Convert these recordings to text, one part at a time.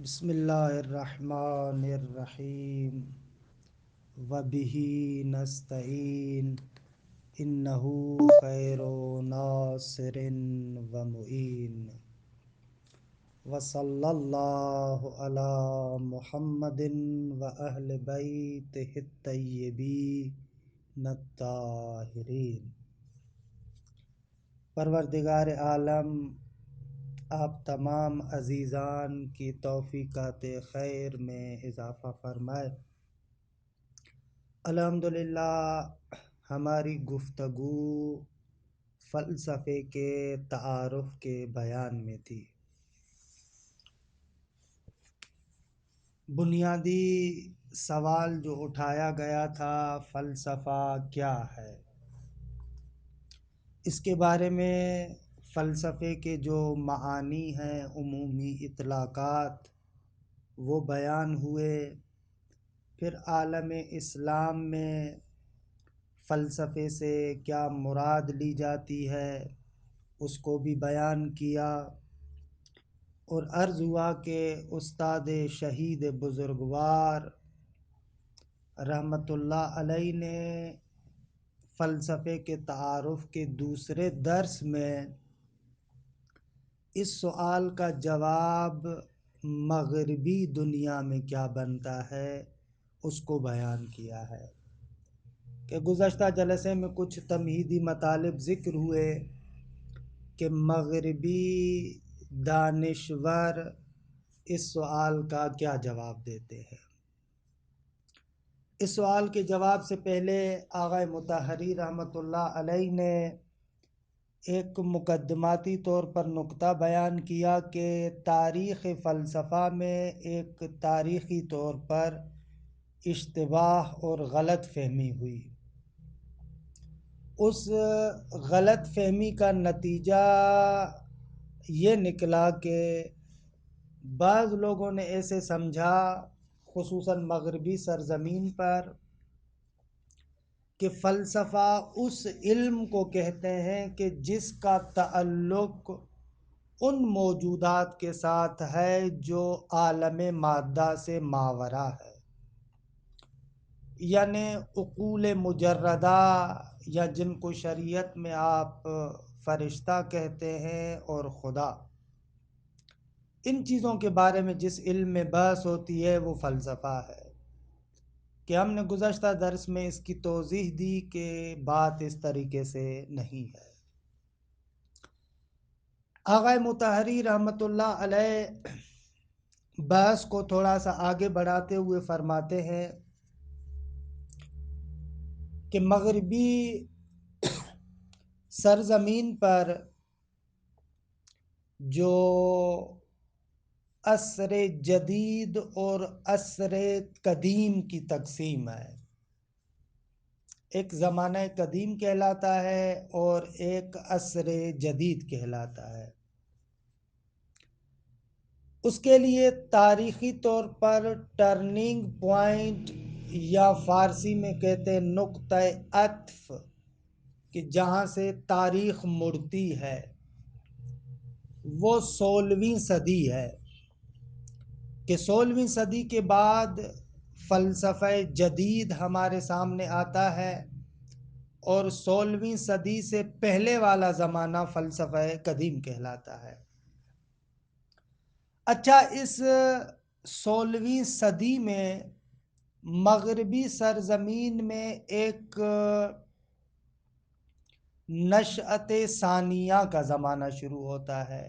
بسم اللہ الرحمن الرحیم وبہ نستعین انہ خیر ناصر و معین وصلی اللہ علی محمد و اہل بیتہ الطیبین الطاہرین۔ پروردگار عالم آپ تمام عزیزان کی توفیقات خیر میں اضافہ فرمائے۔ الحمدللہ ہماری گفتگو فلسفے کے تعارف کے بیان میں تھی۔ بنیادی سوال جو اٹھایا گیا تھا، فلسفہ کیا ہے؟ اس کے بارے میں فلسفے کے جو معانی ہیں، عمومی اطلاقات، وہ بیان ہوئے۔ پھر عالم اسلام میں فلسفے سے کیا مراد لی جاتی ہے اس کو بھی بیان کیا، اور عرض ہوا کہ استاد شہید بزرگوار رحمۃ اللہ علیہ نے فلسفے کے تعارف کے دوسرے درس میں اس سوال کا جواب مغربی دنیا میں کیا بنتا ہے اس کو بیان کیا ہے کہ گزشتہ جلسے میں کچھ تمہیدی مطالب ذکر ہوئے کہ مغربی دانشور اس سوال کا کیا جواب دیتے ہیں۔ اس سوال کے جواب سے پہلے آقا مطہری رحمۃ اللہ علیہ نے ایک مقدماتی طور پر نقطہ بیان کیا کہ تاریخ فلسفہ میں ایک تاریخی طور پر اشتباہ اور غلط فہمی ہوئی۔ اس غلط فہمی کا نتیجہ یہ نکلا کہ بعض لوگوں نے ایسے سمجھا، خصوصاً مغربی سرزمین پر، کہ فلسفہ اس علم کو کہتے ہیں کہ جس کا تعلق ان موجودات کے ساتھ ہے جو عالم مادہ سے ماورا ہے، یعنی عقول مجردہ، یا جن کو شریعت میں آپ فرشتہ کہتے ہیں، اور خدا۔ ان چیزوں کے بارے میں جس علم میں بحث ہوتی ہے وہ فلسفہ ہے۔ کہ ہم نے گزشتہ درس میں اس کی توضیح دی کہ بات اس طریقے سے نہیں ہے۔ آقا مطہری رحمۃ اللہ علیہ بحث کو تھوڑا سا آگے بڑھاتے ہوئے فرماتے ہیں کہ مغربی سرزمین پر جو عصر جدید اور عصر قدیم کی تقسیم ہے، ایک زمانہ قدیم کہلاتا ہے اور ایک عصر جدید کہلاتا ہے۔ اس کے لیے تاریخی طور پر ٹرننگ پوائنٹ، یا فارسی میں کہتے ہیں نقطہ عطف، کہ جہاں سے تاریخ مڑتی ہے، وہ 16ویں صدی ہے۔ کہ 16ویں صدی کے بعد فلسفہ جدید ہمارے سامنے آتا ہے، اور 16ویں صدی سے پہلے والا زمانہ فلسفہ قدیم کہلاتا ہے۔ اچھا، اس 16ویں صدی میں مغربی سرزمین میں ایک نشأت ثانیہ کا زمانہ شروع ہوتا ہے،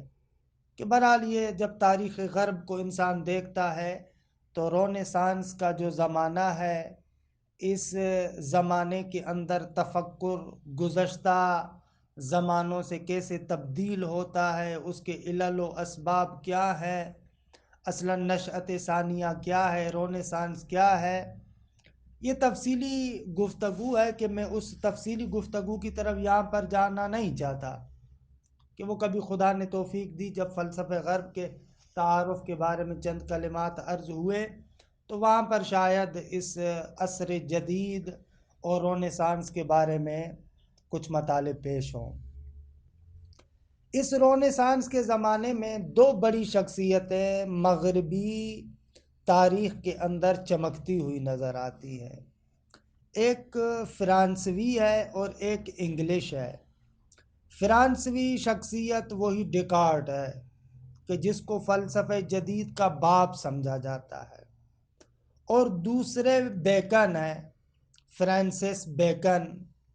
کہ بہرحال یہ جب تاریخ غرب کو انسان دیکھتا ہے تو رونیسانس کا جو زمانہ ہے، اس زمانے کے اندر تفکر گزشتہ زمانوں سے کیسے تبدیل ہوتا ہے، اس کے علل و اسباب کیا ہے، اصلاً نشأت ثانیہ کیا ہے، رونیسانس کیا ہے، یہ تفصیلی گفتگو ہے کہ میں اس تفصیلی گفتگو کی طرف یہاں پر جانا نہیں چاہتا، کہ وہ کبھی خدا نے توفیق دی جب فلسفہ غرب کے تعارف کے بارے میں چند کلمات عرض ہوئے تو وہاں پر شاید اس عصر جدید اور رونیسانس کے بارے میں کچھ مطالب پیش ہوں۔ اس رونیسانس کے زمانے میں دو بڑی شخصیتیں مغربی تاریخ کے اندر چمکتی ہوئی نظر آتی ہے، ایک فرانسوی ہے اور ایک انگلش ہے۔ فرانسوی شخصیت وہی ڈیکارٹ ہے کہ جس کو فلسفہ جدید کا باپ سمجھا جاتا ہے، اور دوسرے بیکن ہے، فرانسس بیکن،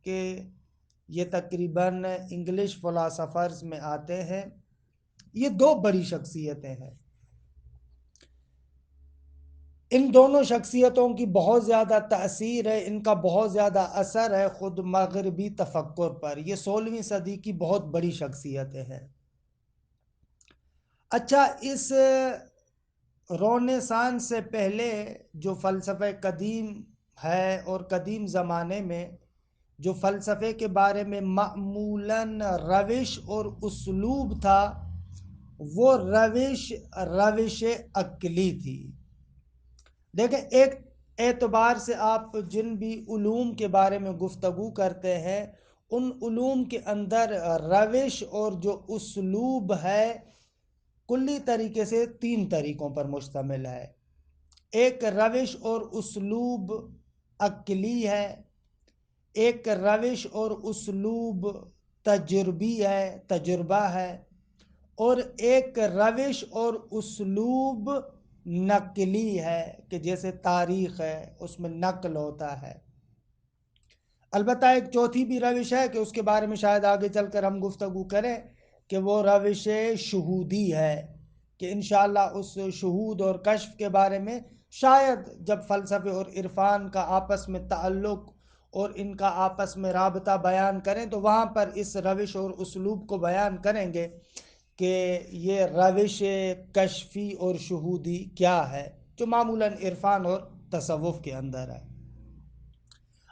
کہ یہ تقریباً انگلش فلاسفرز میں آتے ہیں۔ یہ دو بڑی شخصیتیں ہیں، ان دونوں شخصیتوں کی بہت زیادہ تأثیر ہے، ان کا بہت زیادہ اثر ہے خود مغربی تفکر پر۔ یہ 16ویں صدی کی بہت بڑی شخصیتیں ہیں۔ اچھا، اس رونیسانس سے پہلے جو فلسفہ قدیم ہے اور قدیم زمانے میں جو فلسفے کے بارے میں معمولاً روش اور اسلوب تھا، وہ روش عقلی تھی۔ دیکھیں، ایک اعتبار سے آپ جن بھی علوم کے بارے میں گفتگو کرتے ہیں، ان علوم کے اندر روش اور جو اسلوب ہے کلی طریقے سے 3 طریقوں پر مشتمل ہے۔ ایک روش اور اسلوب عقلی ہے، ایک روش اور اسلوب تجربہ ہے، اور ایک روش اور اسلوب نقلی ہے کہ جیسے تاریخ ہے، اس میں نقل ہوتا ہے۔ البتہ ایک چوتھی بھی روش ہے کہ اس کے بارے میں شاید آگے چل کر ہم گفتگو کریں، کہ وہ روش شہودی ہے، کہ انشاءاللہ اس شہود اور کشف کے بارے میں شاید جب فلسفے اور عرفان کا آپس میں تعلق اور ان کا آپس میں رابطہ بیان کریں تو وہاں پر اس روش اور اسلوب کو بیان کریں گے کہ یہ روش کشفی اور شہودی کیا ہے، جو معمولاً عرفان اور تصوف کے اندر ہے۔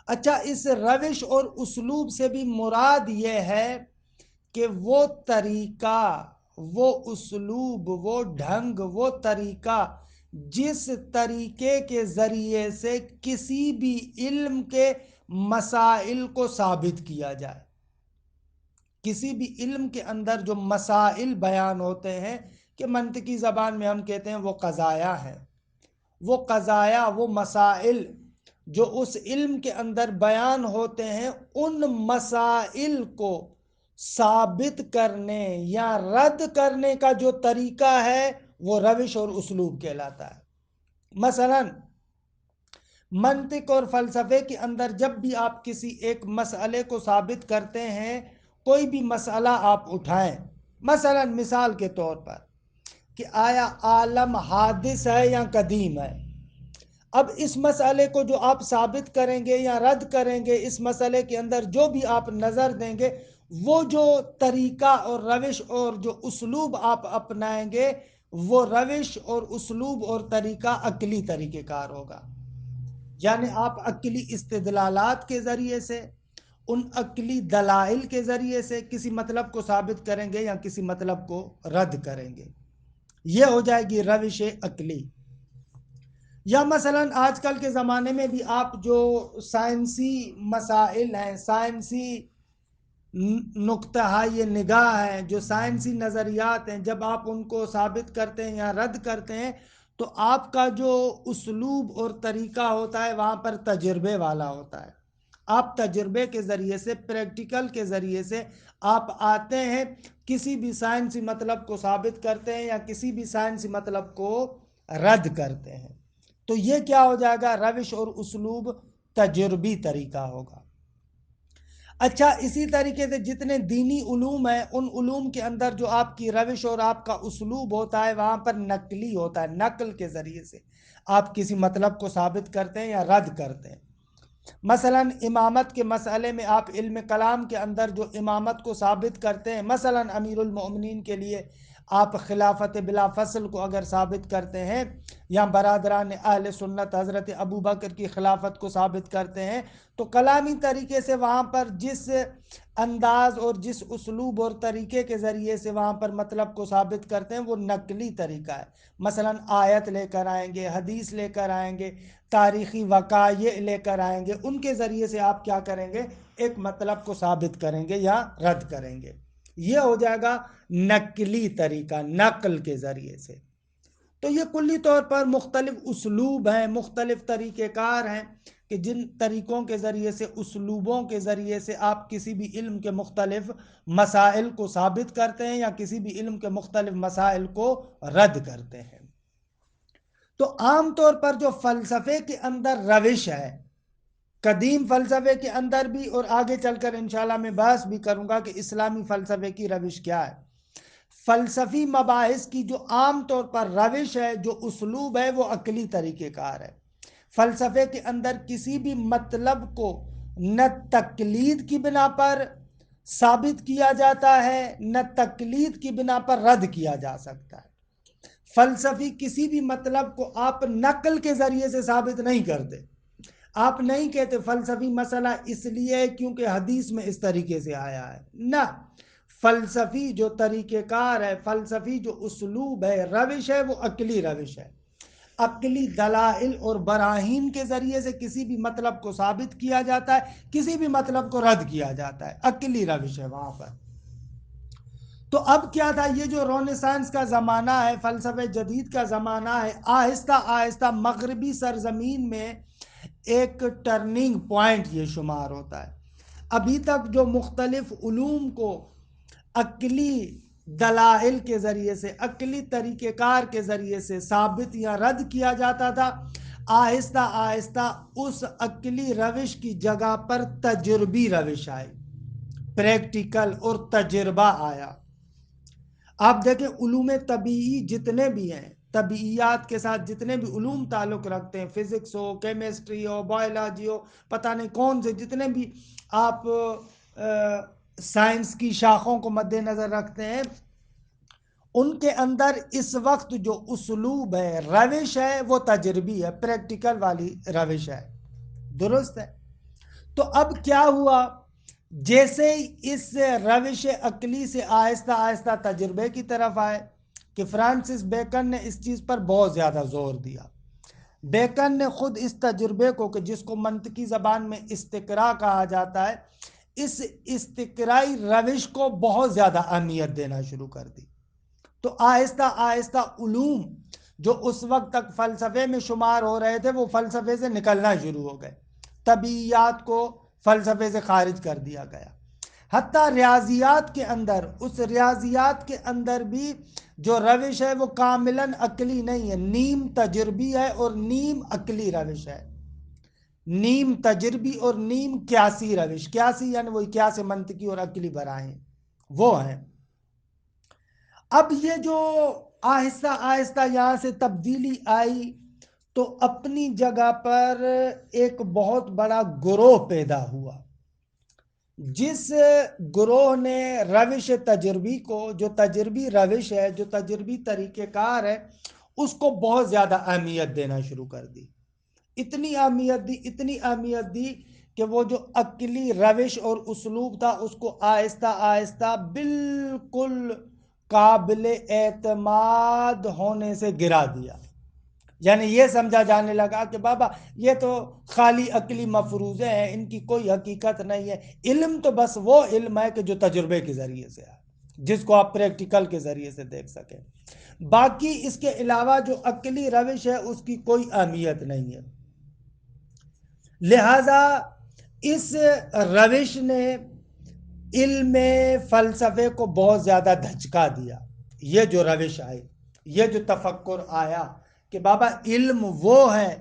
اچھا، اس روش اور اسلوب سے بھی مراد یہ ہے کہ وہ طریقہ، وہ اسلوب، وہ ڈھنگ، وہ طریقہ جس طریقے کے ذریعے سے کسی بھی علم کے مسائل کو ثابت کیا جائے۔ کسی بھی علم کے اندر جو مسائل بیان ہوتے ہیں، کہ منطقی زبان میں ہم کہتے ہیں وہ قضایا ہیں، وہ قضایا، وہ مسائل جو اس علم کے اندر بیان ہوتے ہیں، ان مسائل کو ثابت کرنے یا رد کرنے کا جو طریقہ ہے وہ روش اور اسلوب کہلاتا ہے۔ مثلا منطق اور فلسفے کے اندر جب بھی آپ کسی ایک مسئلے کو ثابت کرتے ہیں، کوئی بھی مسئلہ آپ اٹھائیں، مثلا مثال کے طور پر کہ آیا عالم حادث ہے یا قدیم ہے، اب اس مسئلے کو جو آپ ثابت کریں گے یا رد کریں گے، اس مسئلے کے اندر جو بھی آپ نظر دیں گے، وہ جو طریقہ اور روش اور جو اسلوب آپ اپنائیں گے، وہ روش اور اسلوب اور طریقہ عقلی طریقہ کار ہوگا۔ یعنی آپ عقلی استدلالات کے ذریعے سے، ان عقلی دلائل کے ذریعے سے کسی مطلب کو ثابت کریں گے یا کسی مطلب کو رد کریں گے، یہ ہو جائے گی روش عقلی۔ یا مثلا آج کل کے زمانے میں بھی آپ جو سائنسی مسائل ہیں، سائنسی نقطہ یہ نگاہ ہیں، جو سائنسی نظریات ہیں، جب آپ ان کو ثابت کرتے ہیں یا رد کرتے ہیں تو آپ کا جو اسلوب اور طریقہ ہوتا ہے وہاں پر تجربے والا ہوتا ہے۔ آپ تجربے کے ذریعے سے، پریکٹیکل کے ذریعے سے آپ آتے ہیں، کسی بھی سائنسی مطلب کو ثابت کرتے ہیں یا کسی بھی سائنسی مطلب کو رد کرتے ہیں، تو یہ کیا ہو جائے گا؟ روش اور اسلوب تجربی طریقہ ہوگا۔ اچھا، اسی طریقے سے جتنے دینی علوم ہیں، ان علوم کے اندر جو آپ کی روش اور آپ کا اسلوب ہوتا ہے وہاں پر نقلی ہوتا ہے، نقل کے ذریعے سے آپ کسی مطلب کو ثابت کرتے ہیں یا رد کرتے ہیں۔ مثلا امامت کے مسئلے میں آپ علم کلام کے اندر جو امامت کو ثابت کرتے ہیں، مثلا امیر المؤمنین کے لیے آپ خلافت بلا فصل کو اگر ثابت کرتے ہیں، یا برادران اہل سنت حضرت ابو بکر کی خلافت کو ثابت کرتے ہیں، تو کلامی طریقے سے وہاں پر جس انداز اور جس اسلوب اور طریقے کے ذریعے سے وہاں پر مطلب کو ثابت کرتے ہیں وہ نقلی طریقہ ہے۔ مثلا آیت لے کر آئیں گے، حدیث لے کر آئیں گے، تاریخی وقائع لے کر آئیں گے، ان کے ذریعے سے آپ کیا کریں گے؟ ایک مطلب کو ثابت کریں گے یا رد کریں گے۔ یہ ہو جائے گا نقلی طریقہ، نقل کے ذریعے سے۔ تو یہ کلی طور پر مختلف اسلوب ہیں، مختلف طریقہ کار ہیں کہ جن طریقوں کے ذریعے سے، اسلوبوں کے ذریعے سے آپ کسی بھی علم کے مختلف مسائل کو ثابت کرتے ہیں یا کسی بھی علم کے مختلف مسائل کو رد کرتے ہیں۔ تو عام طور پر جو فلسفے کے اندر روش ہے، قدیم فلسفے کے اندر بھی، اور آگے چل کر انشاءاللہ میں بحث بھی کروں گا کہ اسلامی فلسفے کی روش کیا ہے، فلسفی مباحث کی جو عام طور پر روش ہے، جو اسلوب ہے، وہ عقلی طریقہ کار ہے۔ فلسفے کے اندر کسی بھی مطلب کو نہ تقلید کی بنا پر ثابت کیا جاتا ہے، نہ تقلید کی بنا پر رد کیا جا سکتا ہے۔ فلسفی کسی بھی مطلب کو آپ نقل کے ذریعے سے ثابت نہیں کرتے۔ آپ نہیں کہتے فلسفی مسئلہ اس لیے کیونکہ حدیث میں اس طریقے سے آیا ہے، نہ، فلسفی جو طریقہ کار ہے، فلسفی جو اسلوب ہے، روش ہے، وہ عقلی روش ہے۔ عقلی دلائل اور براہین کے ذریعے سے کسی بھی مطلب کو ثابت کیا جاتا ہے، کسی بھی مطلب کو رد کیا جاتا ہے، عقلی روش ہے وہاں پر۔ تو اب کیا تھا، یہ جو رونیسانس کا زمانہ ہے، فلسفہ جدید کا زمانہ ہے، آہستہ آہستہ مغربی سرزمین میں ایک ٹرننگ پوائنٹ یہ شمار ہوتا ہے۔ ابھی تک جو مختلف علوم کو عقلی دلائل کے ذریعے سے، عقلی طریقہ کار کے ذریعے سے ثابت یا رد کیا جاتا تھا، آہستہ آہستہ اس عقلی روش کی جگہ پر تجربی روش آئی، پریکٹیکل اور تجربہ آیا۔ آپ دیکھیں علوم طبیعی جتنے بھی ہیں، طبیعیات کے ساتھ جتنے بھی علوم تعلق رکھتے ہیں، فزکس ہو، کیمسٹری ہو، بائیولوجی ہو، پتہ نہیں کون سے جتنے بھی آپ سائنس کی شاخوں کو مد نظر رکھتے ہیں، ان کے اندر اس وقت جو اسلوب ہے، روش ہے، وہ تجربی ہے، پریکٹیکل والی روش ہے، درست ہے۔ تو اب کیا ہوا، جیسے اس روش عقلی سے آہستہ آہستہ تجربے کی طرف آئے، کہ فرانسس بیکن نے اس چیز پر بہت زیادہ زور دیا۔ بیکن نے خود اس تجربے کو، کہ جس کو منطقی زبان میں استقراء کہا جاتا ہے، اس استقرائی روش کو بہت زیادہ اہمیت دینا شروع کر دی۔ تو آہستہ آہستہ علوم جو اس وقت تک فلسفے میں شمار ہو رہے تھے، وہ فلسفے سے نکلنا شروع ہو گئے، طبیعیات کو فلسفے سے خارج کر دیا گیا۔ حتیٰ ریاضیات کے اندر، اس ریاضیات کے اندر بھی جو روش ہے وہ کاملاً عقلی نہیں ہے، نیم تجربی ہے اور نیم عقلی روش ہے، نیم تجربی اور نیم قیاسی روش۔ قیاسی یعنی وہ قیاس منطقی اور عقلی براہیں وہ ہیں۔ اب یہ جو آہستہ آہستہ یہاں سے تبدیلی آئی، تو اپنی جگہ پر ایک بہت بڑا گروہ پیدا ہوا، جس گروہ نے روش تجربی کو، جو تجربی روش ہے، جو تجربی طریقہ کار ہے، اس کو بہت زیادہ اہمیت دینا شروع کر دی۔ اتنی اہمیت دی کہ وہ جو عقلی روش اور اسلوب تھا، اس کو آہستہ آہستہ بالکل قابل اعتماد ہونے سے گرا دیا۔ یعنی یہ سمجھا جانے لگا کہ بابا یہ تو خالی عقلی مفروضے ہیں، ان کی کوئی حقیقت نہیں ہے، علم تو بس وہ علم ہے کہ جو تجربے کے ذریعے سے ہے، جس کو آپ پریکٹیکل کے ذریعے سے دیکھ سکیں، باقی اس کے علاوہ جو عقلی روش ہے اس کی کوئی اہمیت نہیں ہے۔ لہذا اس روش نے علم فلسفے کو بہت زیادہ دھچکا دیا۔ یہ جو روش آئی، یہ جو تفکر آیا کہ بابا علم وہ ہے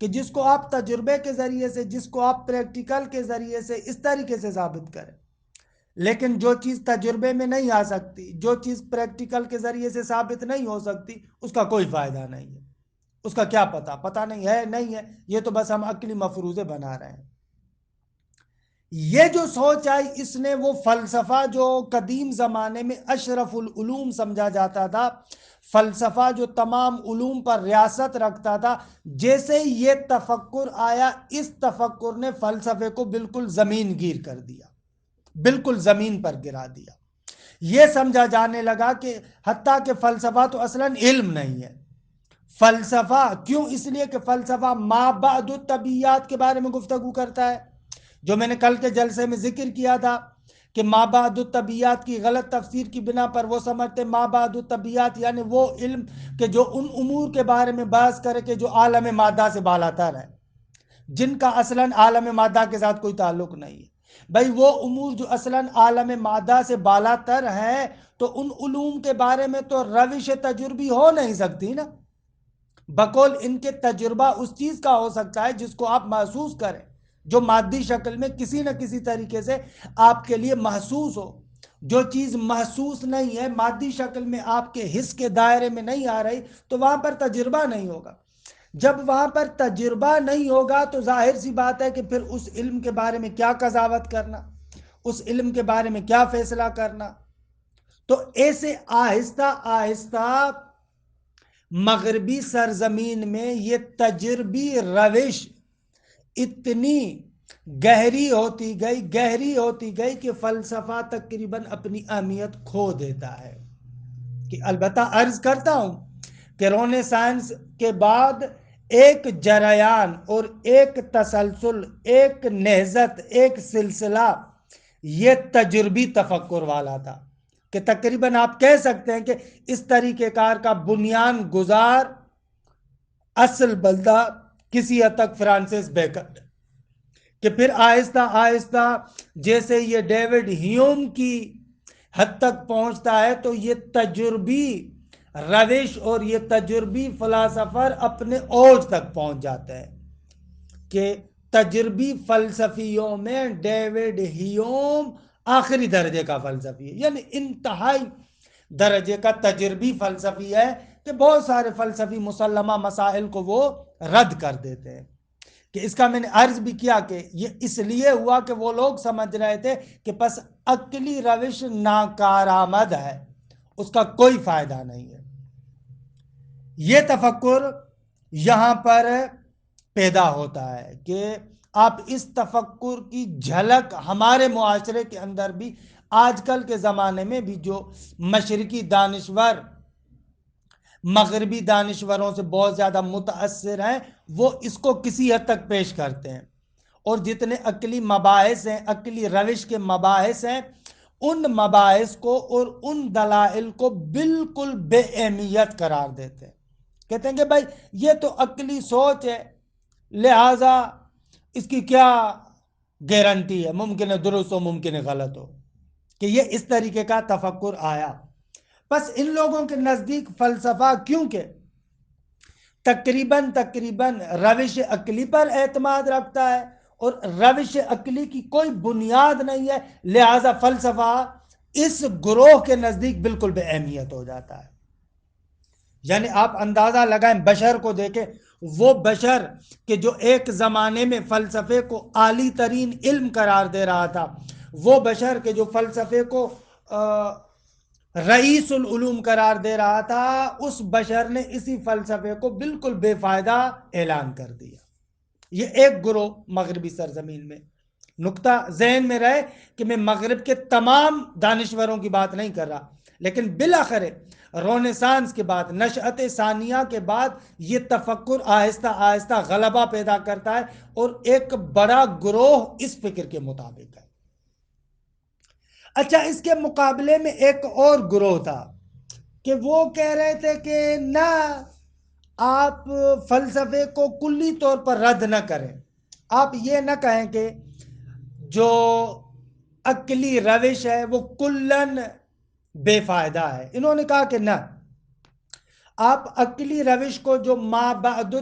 کہ جس کو آپ تجربے کے ذریعے سے، جس کو آپ پریکٹیکل کے ذریعے سے اس طریقے سے ثابت کریں، لیکن جو چیز تجربے میں نہیں آ سکتی، جو چیز پریکٹیکل کے ذریعے سے ثابت نہیں ہو سکتی، اس کا کوئی فائدہ نہیں ہے، اس کا کیا پتہ نہیں ہے، نہیں ہے، یہ تو بس ہم عقلی مفروضے بنا رہے ہیں۔ یہ جو سوچ آئی، اس نے وہ فلسفہ جو قدیم زمانے میں اشرف العلوم سمجھا جاتا تھا، فلسفہ جو تمام علوم پر ریاست رکھتا تھا، جیسے یہ تفکر آیا، اس تفکر نے فلسفے کو بالکل زمین گیر کر دیا، بالکل زمین پر گرا دیا۔ یہ سمجھا جانے لگا کہ حتیٰ کہ فلسفہ تو اصلاً علم نہیں ہے۔ فلسفہ کیوں؟ اس لیے کہ فلسفہ ما بعد الطبیعیات کے بارے میں گفتگو کرتا ہے، جو میں نے کل کے جلسے میں ذکر کیا تھا کہ مابعد الطبیعیات کی غلط تفسیر کی بنا پر وہ سمجھتے مابعد الطبیعیات یعنی وہ علم کہ جو ان امور کے بارے میں بحث کرے کہ جو عالم مادہ سے بالاتر ہے، جن کا اصلاً عالم مادہ کے ساتھ کوئی تعلق نہیں ہے۔ بھائی وہ امور جو اصلاً عالم مادہ سے بالاتر ہیں تو ان علوم کے بارے میں تو روش تجربی ہو نہیں سکتی نا، بقول ان کے تجربہ اس چیز کا ہو سکتا ہے جس کو آپ محسوس کریں، جو مادی شکل میں کسی نہ کسی طریقے سے آپ کے لیے محسوس ہو۔ جو چیز محسوس نہیں ہے، مادی شکل میں آپ کے حس کے دائرے میں نہیں آ رہی، تو وہاں پر تجربہ نہیں ہوگا۔ جب وہاں پر تجربہ نہیں ہوگا تو ظاہر سی بات ہے کہ پھر اس علم کے بارے میں کیا قضاوت کرنا، اس علم کے بارے میں کیا فیصلہ کرنا۔ تو ایسے آہستہ آہستہ مغربی سرزمین میں یہ تجربی روش اتنی گہری ہوتی گئی کہ فلسفہ تقریباً اپنی اہمیت کھو دیتا ہے۔ کہ البتہ عرض کرتا ہوں کہ رونیسانس کے بعد ایک جریان اور ایک تسلسل، ایک نہضت، ایک سلسلہ یہ تجربی تفکر والا تھا کہ تقریباً آپ کہہ سکتے ہیں کہ اس طریقہ کار کا بنیان گزار اصل بلدہ کسی حد تک فرانسس بیکن، کہ پھر آہستہ آہستہ جیسے یہ ڈیوڈ ہیوم کی حد تک پہنچتا ہے تو یہ تجربی روش اور یہ تجربی فلاسفر اپنے اوج تک پہنچ جاتے ہیں کہ تجربی فلسفیوں میں ڈیوڈ ہیوم آخری درجے کا فلسفی ہے، یعنی انتہائی درجے کا تجربی فلسفی ہے کہ بہت سارے فلسفی مسلمہ مسائل کو وہ رد کر دیتے ہیں۔ کہ اس کا میں نے عرض بھی کیا کہ یہ اس لیے ہوا کہ وہ لوگ سمجھ رہے تھے کہ پس عقلی روش ناکارآمد ہے، اس کا کوئی فائدہ نہیں ہے۔ یہ تفکر یہاں پر پیدا ہوتا ہے کہ آپ اس تفکر کی جھلک ہمارے معاشرے کے اندر بھی آج کل کے زمانے میں بھی جو مشرقی دانشور مغربی دانشوروں سے بہت زیادہ متاثر ہیں وہ اس کو کسی حد تک پیش کرتے ہیں، اور جتنے عقلی مباحث ہیں، عقلی روش کے مباحث ہیں، ان مباحث کو اور ان دلائل کو بالکل بے اہمیت قرار دیتے ہیں۔ کہتے ہیں کہ بھائی یہ تو عقلی سوچ ہے، لہٰذا اس کی کیا گارنٹی ہے، ممکن ہے درست ہو ممکن ہے غلط ہو، کہ یہ اس طریقے کا تفکر آیا۔ بس ان لوگوں کے نزدیک فلسفہ کیونکہ تقریباً روش عقلی پر اعتماد رکھتا ہے اور روش عقلی کی کوئی بنیاد نہیں ہے، لہذا فلسفہ اس گروہ کے نزدیک بالکل بے اہمیت ہو جاتا ہے۔ یعنی آپ اندازہ لگائیں، بشر کو دیکھیں، وہ بشر کہ جو ایک زمانے میں فلسفے کو عالی ترین علم قرار دے رہا تھا، وہ بشر کہ جو فلسفے کو رئیس العلوم قرار دے رہا تھا، اس بشر نے اسی فلسفے کو بالکل بے فائدہ اعلان کر دیا۔ یہ ایک گروہ مغربی سرزمین میں، نقطہ ذہن میں رہے کہ میں مغرب کے تمام دانشوروں کی بات نہیں کر رہا، لیکن بالآخر رونیسانس کے بعد، نشأت ثانیہ کے بعد یہ تفکر آہستہ آہستہ غلبہ پیدا کرتا ہے اور ایک بڑا گروہ اس فکر کے مطابق ہے۔ اچھا، اس کے مقابلے میں ایک اور گروہ تھا کہ وہ کہہ رہے تھے کہ نہ، آپ فلسفے کو کلی طور پر رد نہ کریں، آپ یہ نہ کہیں کہ جو عقلی روش ہے وہ کلن بے فائدہ ہے۔ انہوں نے کہا کہ نہ، آپ عقلی روش کو جو مابعد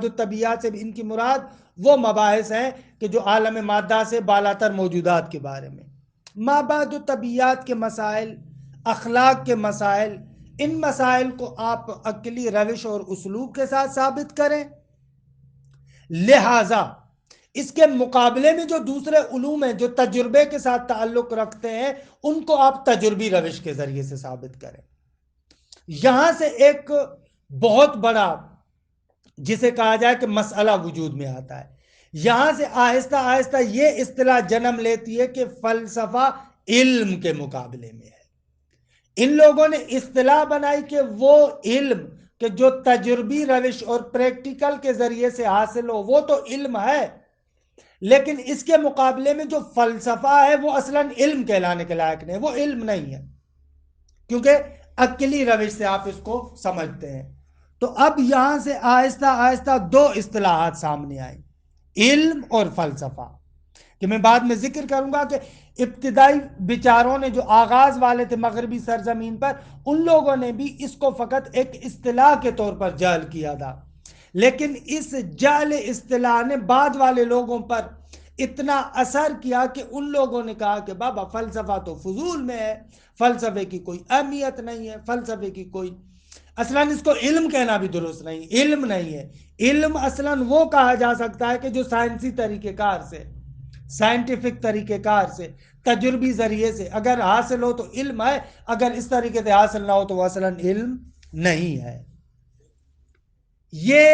الطبیعات سے بھی ان کی مراد وہ مباحث ہیں کہ جو عالم مادہ سے بالاتر موجودات کے بارے میں، مابعد الطبیعات کے مسائل، اخلاق کے مسائل، ان مسائل کو آپ عقلی روش اور اسلوب کے ساتھ ثابت کریں۔ لہٰذا اس کے مقابلے میں جو دوسرے علوم ہیں جو تجربے کے ساتھ تعلق رکھتے ہیں ان کو آپ تجربی روش کے ذریعے سے ثابت کریں۔ یہاں سے ایک بہت بڑا جسے کہا جائے کہ مسئلہ وجود میں آتا ہے۔ یہاں سے آہستہ آہستہ یہ اصطلاح جنم لیتی ہے کہ فلسفہ علم کے مقابلے میں ہے۔ ان لوگوں نے اصطلاح بنائی کہ وہ علم کہ جو تجربی روش اور پریکٹیکل کے ذریعے سے حاصل ہو وہ تو علم ہے، لیکن اس کے مقابلے میں جو فلسفہ ہے وہ اصلاً علم کہلانے کے لائق نہیں، وہ علم نہیں ہے، کیونکہ عقلی روش سے آپ اس کو سمجھتے ہیں۔ تو اب یہاں سے آہستہ آہستہ دو اصطلاحات سامنے آئی، علم اور فلسفہ، کہ میں بعد میں ذکر کروں گا کہ ابتدائی بیچاروں نے جو آغاز والے تھے مغربی سرزمین پر، ان لوگوں نے بھی اس کو فقط ایک اصطلاح کے طور پر جعل کیا تھا، لیکن اس جعل اصطلاح نے بعد والے لوگوں پر اتنا اثر کیا کہ ان لوگوں نے کہا کہ بابا فلسفہ تو فضول میں ہے، فلسفے کی کوئی اہمیت نہیں ہے، فلسفے کی کوئی، اصلاً اس کو علم کہنا بھی درست نہیں، علم نہیں ہے۔ علم اصلاً وہ کہا جا سکتا ہے کہ جو سائنسی طریقہ کار سے، سائنٹیفک طریقہ کار سے، تجربی ذریعے سے اگر حاصل ہو تو علم ہے، اگر اس طریقے سے حاصل نہ ہو تو وہ اصلاً علم نہیں ہے۔ یہ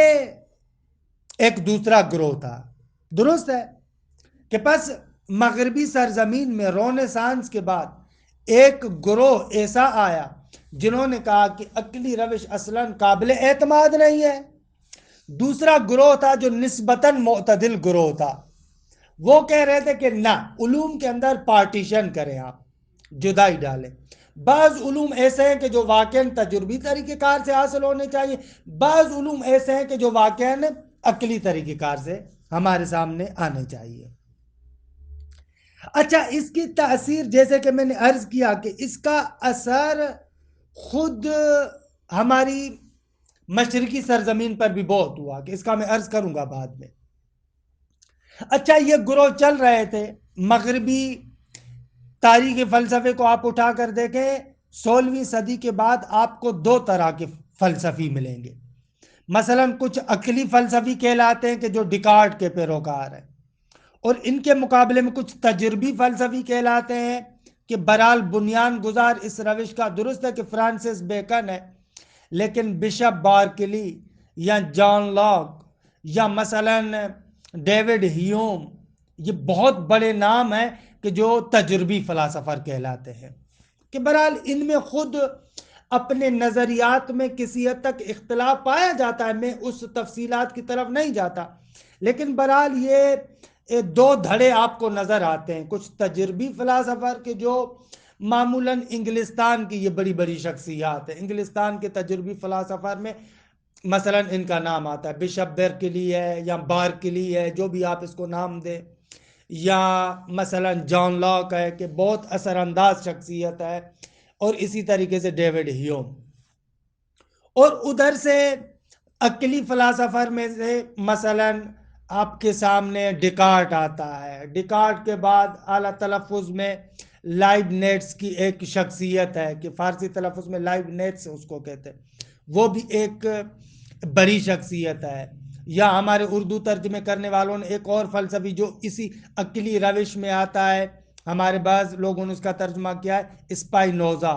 ایک دوسرا گروہ تھا، درست ہے کہ پس مغربی سرزمین میں رونیسانس کے بعد ایک گروہ ایسا آیا جنہوں نے کہا کہ عقلی روش اصلاً قابل اعتماد نہیں ہے۔ دوسرا گروہ تھا جو نسبتاً معتدل گروہ تھا، وہ کہہ رہے تھے کہ نہ، علوم کے اندر پارٹیشن کریں، آپ جدائی ڈالیں، بعض علوم ایسے ہیں کہ جو واقعاً تجربی طریقہ کار سے حاصل ہونے چاہیے، بعض علوم ایسے ہیں کہ جو واقعاً عقلی طریقہ کار سے ہمارے سامنے آنے چاہیے۔ اچھا، اس کی تاثیر جیسے کہ میں نے عرض کیا کہ اس کا اثر خود ہماری مشرقی سرزمین پر بھی بہت ہوا، کہ اس کا میں عرض کروں گا بعد میں۔ اچھا، یہ گروہ چل رہے تھے مغربی تاریخ فلسفے کو آپ اٹھا کر دیکھیں، 16ویں صدی کے بعد آپ کو دو طرح کے فلسفی ملیں گے۔ مثلا کچھ عقلی فلسفی کہلاتے ہیں کہ جو ڈیکارٹ کے پیروکار ہیں، اور ان کے مقابلے میں کچھ تجربی فلسفی کہلاتے ہیں کہ برحال بنیان گزار اس روش کا درست ہے کہ فرانسس بیکن ہے، لیکن بشپ بارکلی یا جان لاک یا مثلا ڈیوڈ ہیوم، یہ بہت بڑے نام ہیں کہ جو تجربی فلاسفر کہلاتے ہیں، کہ برحال ان میں خود اپنے نظریات میں کسی حد تک اختلاف پایا جاتا ہے، میں اس تفصیلات کی طرف نہیں جاتا، لیکن برحال یہ دو دھڑے آپ کو نظر آتے ہیں، کچھ تجربی فلاسفر کے جو معمولاً انگلستان کی یہ بڑی بڑی شخصیات ہیں، انگلستان کے تجربی فلاسفر میں مثلا ان کا نام آتا ہے، بشپ برکلی ہے یا بارکلی ہے، جو بھی آپ اس کو نام دیں، یا مثلا جان لاک ہے کہ بہت اثر انداز شخصیت ہے، اور اسی طریقے سے ڈیوڈ ہیوم، اور ادھر سے عقلی فلاسفر میں سے مثلا آپ کے سامنے ڈیکارٹ آتا ہے، ڈیکارٹ کے بعد اعلیٰ تلفظ میں لائب نیٹس کی ایک شخصیت ہے کہ فارسی تلفظ میں لائب نیٹس اس کو کہتے ہیں، وہ بھی ایک بڑی شخصیت ہے۔ یا ہمارے اردو ترجمے کرنے والوں نے ایک اور فلسفی جو اسی عقلی روش میں آتا ہے، ہمارے بعض لوگوں نے اس کا ترجمہ کیا ہے اسپائنوزا،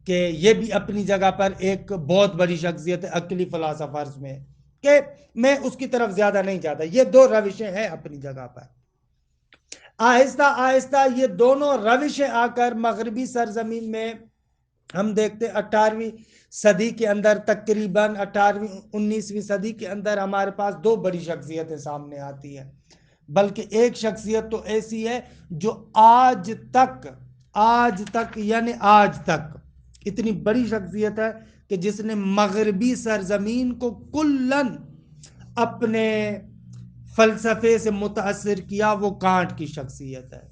کہ یہ بھی اپنی جگہ پر ایک بہت بڑی شخصیت ہے عقلی فلاسفرز میں، کہ میں اس کی طرف زیادہ نہیں جاتا، یہ دو روشیں ہیں اپنی جگہ پر۔ آہستہ آہستہ یہ دونوں روشیں آ کر مغربی سرزمین میں ہم دیکھتے 18ویں صدی کے اندر، تقریباً 18ویں 19ویں صدی کے اندر ہمارے پاس دو بڑی شخصیتیں سامنے آتی ہیں، بلکہ ایک شخصیت تو ایسی ہے جو آج تک یعنی آج تک اتنی بڑی شخصیت ہے کہ جس نے مغربی سرزمین کو کلاً اپنے فلسفے سے متاثر کیا، وہ کانٹ کی شخصیت ہے،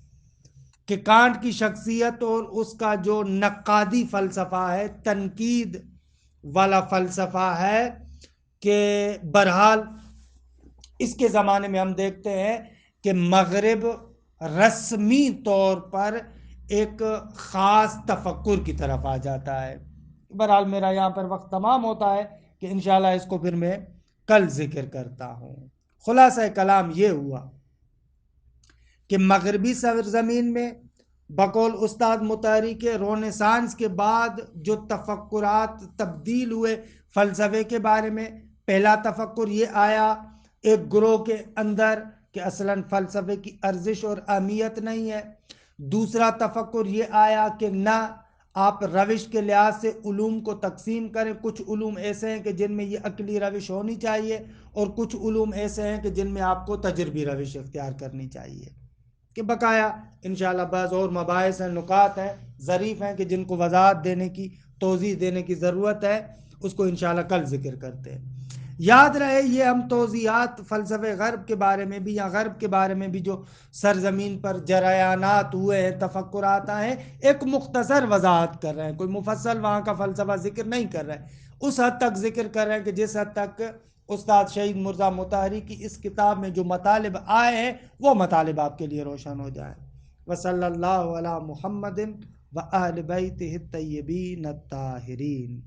کہ کانٹ کی شخصیت اور اس کا جو نقادی فلسفہ ہے، تنقید والا فلسفہ ہے، کہ بہرحال اس کے زمانے میں ہم دیکھتے ہیں کہ مغرب رسمی طور پر ایک خاص تفکر کی طرف آ جاتا ہے۔ بہرحال میرا یہاں پر وقت تمام ہوتا ہے کہ انشاءاللہ اس کو پھر میں کل ذکر کرتا ہوں۔ خلاصہ کلام یہ ہوا کہ مغربی سرزمین میں بقول استاد مطہری کے رونیسانس کے بعد جو تفکرات تبدیل ہوئے فلسفے کے بارے میں، پہلا تفکر یہ آیا ایک گروہ کے اندر کہ اصلاً فلسفے کی ارزش اور اہمیت نہیں ہے، دوسرا تفکر یہ آیا کہ نہ، آپ روش کے لحاظ سے علوم کو تقسیم کریں. کچھ علوم ایسے ہیں کہ جن میں یہ عقلی روش ہونی چاہیے، اور کچھ علوم ایسے ہیں کہ جن میں آپ کو تجربی روش اختیار کرنی چاہیے. کہ بقایا انشاءاللہ بعض اور مباحث ہیں، نکات ہیں، ظریف ہیں کہ جن کو وضاحت دینے کی، توضیح دینے کی ضرورت ہے. اس کو انشاءاللہ کل ذکر کرتے ہیں. یاد رہے یہ ہم توضیحات فلسفہ غرب کے بارے میں بھی، یا غرب کے بارے میں بھی جو سرزمین پر جریانات ہوئے ہیں، تفکرات ہیں، ایک مختصر وضاحت کر رہے ہیں. کوئی مفصل وہاں کا فلسفہ ذکر نہیں کر رہے ہیں. اس حد تک ذکر کر رہے ہیں کہ جس حد تک استاد شہید مرزا مطہری کی اس کتاب میں جو مطالب آئے ہیں وہ مطالب آپ کے لیے روشن ہو جائیں. وصلی اللہ علی محمد و اہل بیتہ الطیبین الطاہرین.